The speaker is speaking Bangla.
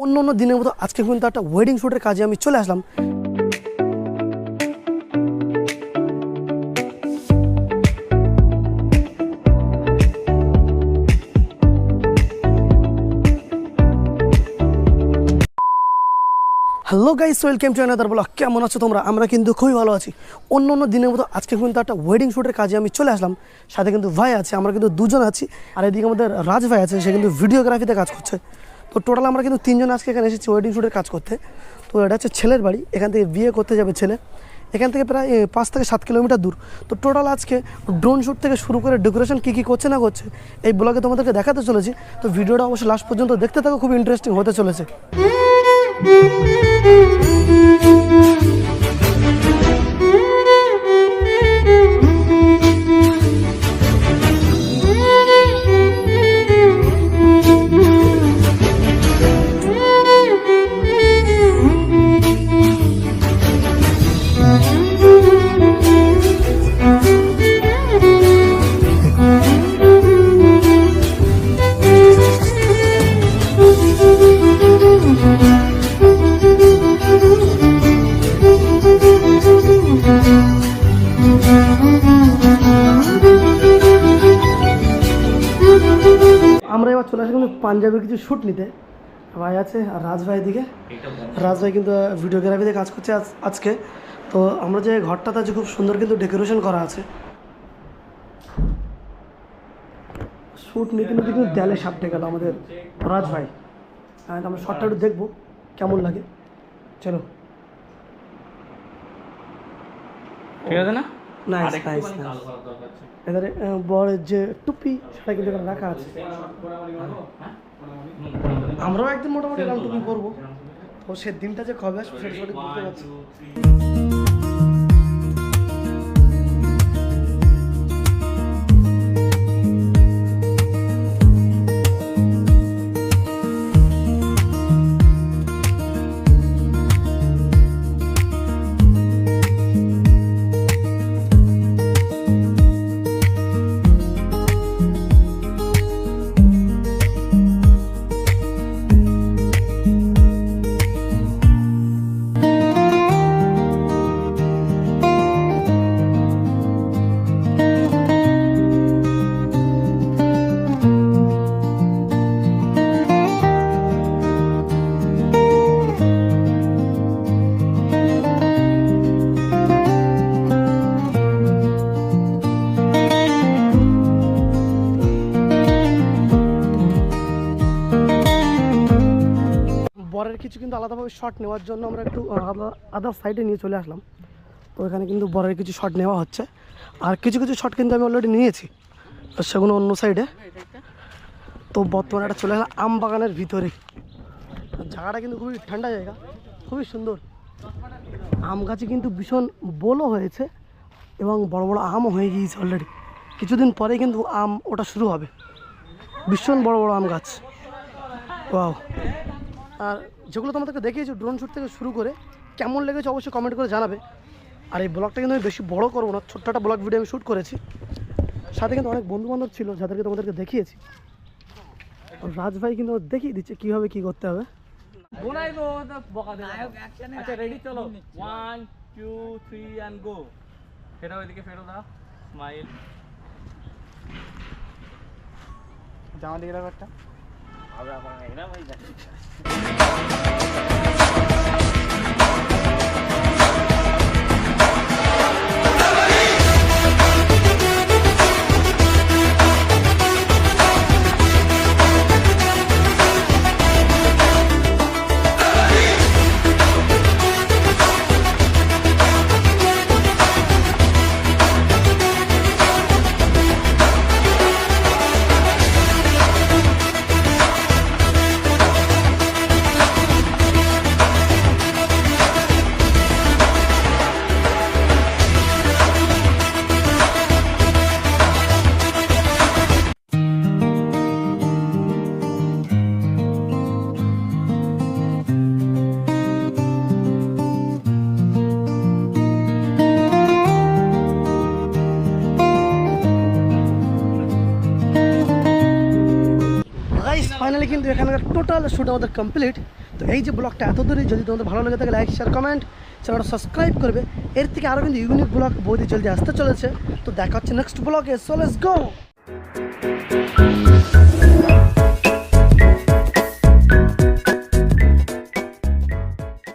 অন্য অন্য দিনের মতো আজকে কিন্তু একটা ওয়েডিং শ্যুটের কাজে আমি চলে আসলাম। Hello guys, welcome to another blog. কেমন আছো তোমরা? আমরা কিন্তু খুবই ভালো আছি। অন্য অন্য দিনের মতো আজকে কিন্তু একটা ওয়েডিং শ্যুটের কাজে আমি চলে আসলাম। সাথে কিন্তু ভাই আছে, আমরা কিন্তু দুজন আছি। আর এদিকে আমাদের রাজ ভাই আছে, সে কিন্তু ভিডিওগ্রাফিতে কাজ করছে। তো টোটাল আমরা কিন্তু তিনজন আজকে এখানে এসেছি ওয়েডিং শ্যুটের কাজ করতে। তো এটা হচ্ছে ছেলের বাড়ি, এখান থেকে বিয়ে করতে যাবে ছেলে। এখান থেকে প্রায় 5 থেকে 7 কিলোমিটার দূর। তো টোটাল আজকে ড্রোন শ্যুট থেকে শুরু করে ডেকোরেশন কী কী করছে না করছে এই ব্লগে তোমাদেরকে দেখাতে চলেছি। তো ভিডিওটা অবশ্যই লাস্ট পর্যন্ত দেখতে থাকো, খুব ইন্টারেস্টিং হতে চলেছে। আমরা এবার চলে আসি কিন্তু পাঞ্জাবের কিছু শ্যুট নিতে। ভাই আছে আর রাজ ভাই দিকে। রাজ ভাই কিন্তু ভিডিওগ্রাফিতে কাজ করছে আজকে। তো আমরা যে ঘরটাতে আছে খুব সুন্দর কিন্তু ডেকোরেশন করা আছে। শ্যুট নিতে নিতে কিন্তু দেয়ালে সাপ গেল আমাদের রাজ ভাই। আমরা শর্টটা একটু দেখবো কেমন লাগে, চলো। ঠিক আছে না? Nice nice. এবারে বরের যে টুপি সেটা কিন্তু এখানে রাখা আছে। আমরাও একদিন মোটামুটি এরকম টুপি পরবো। তো সে দিনটা যে কবে আসবে সেটা সঠিক বুঝতে পারছি। বরের কিছু কিন্তু আলাদাভাবে শট নেওয়ার জন্য আমরা একটু আদার সাইডে নিয়ে চলে আসলাম। তো এখানে কিন্তু বরের কিছু শট নেওয়া হচ্ছে, আর কিছু কিছু শট কিন্তু আমি অলরেডি নিয়েছি, তো সেগুলো অন্য সাইডে। তো বর্তমানে একটা চলে আসলাম আম বাগানের ভিতরে। জায়গাটা কিন্তু খুবই ঠান্ডা জায়গা, খুবই সুন্দর। আম গাছে কিন্তু ভীষণ বোলও হয়েছে এবং বড় বড় আমও হয়ে গিয়েছে অলরেডি। কিছুদিন পরেই কিন্তু আম ওটা শুরু হবে। ভীষণ বড় বড় আম গাছ। ওয়াও। আর যেগুলো তোমাদেরকে দেখিয়েছি ড্রোন শ্যুট থেকে শুরু করে, কেমন লেগেছে অবশ্যই কমেন্ট করে জানাবে। আর এই ব্লগটা কিন্তু আমি বেশি বড় করবো না, ছোট্ট একটা ব্লগ ভিডিও আমি শ্যুট করেছি। সাথে কিন্তু অনেক বন্ধুবান্ধব ছিল যাদেরকে তোমাদেরকে দেখিয়েছি। রাজ ভাই কিন্তু দেখিয়ে দিচ্ছে কীভাবে কী করতে হবে। আচ্ছা রেডি, চলো 1 2 3 এন্ড গো। ফেরো এদিকে, ফেরো দাও, স্মাইল। জামা দিকে রাখো একটা। আবে আমার না ভাই যাচ্ছে। ফাইনালি কিন্তু এখানকার টোটাল শ্যুট আমাদের কমপ্লিট। তো এই যে ব্লগটা এত দূরই, যদি তোমাদের ভালো লাগে থাকে লাইক শেয়ার কমেন্ট, চ্যানেলটা সাবস্ক্রাইব করবে। এর থেকে আরও কিন্তু ইউনিক ব্লগ বহুত জলদি আসতে চলেছে। তো দেখা হচ্ছে নেক্সট ব্লগে। So let's go.